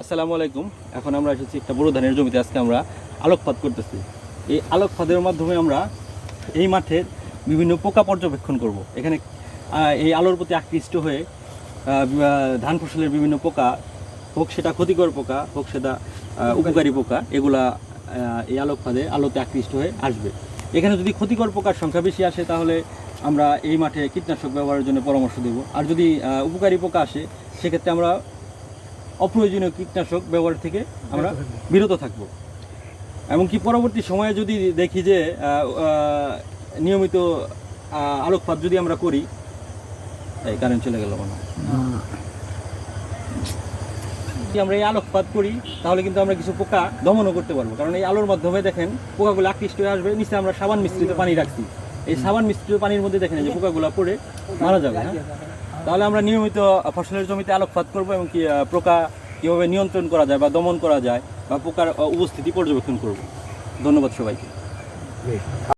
আসসালামু আলাইকুম। এখন আমরা এসেছি একটা বড় ধানের জমিতে। আজকে আমরা আলোকপাত করতেছি। এই আলোকপাতের মাধ্যমে আমরা এই মাঠের বিভিন্ন পোকা পর্যবেক্ষণ করব। এখানে এই আলোর প্রতি আকৃষ্ট হয়ে ধান ফসলের বিভিন্ন পোকা, হোক সেটা ক্ষতিকর পোকা, হোক সেটা উপকারী পোকা, এগুলা এই আলোতে আকৃষ্ট হয়ে আসবে। এখানে যদি ক্ষতিকর পোকার সংখ্যা বেশি আসে তাহলে আমরা এই মাঠে কীটনাশক ব্যবহারের জন্য পরামর্শ দেব। আর যদি উপকারী পোকা আসে সেক্ষেত্রে আমরা অপ্রয়োজনীয় কীটনাশক ব্যবহার থেকে আমরা বিরত থাকব। এমনকি পরবর্তী সময়ে যদি দেখি যে নিয়মিত আলোকপাত যদি আমরা করি, এই কারেন্ট চলে গেল মনে হয়, যদি আমরা এই আলোকপাত করি তাহলে কিন্তু আমরা কিছু পোকা দমনও করতে পারবো। কারণ এই আলোর মাধ্যমে দেখেন পোকাগুলো আকৃষ্ট হয়ে আসবে। নিচে আমরা সাবান মিশ্রিত পানি রাখছি, এই সাবান মিশ্রিত পানির মধ্যে দেখেন যে পোকাগুলো পড়ে মারা যাবে। হ্যাঁ, তাহলে আমরা নিয়মিত ফসলের জমিতে আলোকপাত করবো এবং কি পোকা কীভাবে নিয়ন্ত্রণ করা যায় বা দমন করা যায় বা পোকার উপস্থিতি পর্যবেক্ষণ করব। ধন্যবাদ সবাইকে।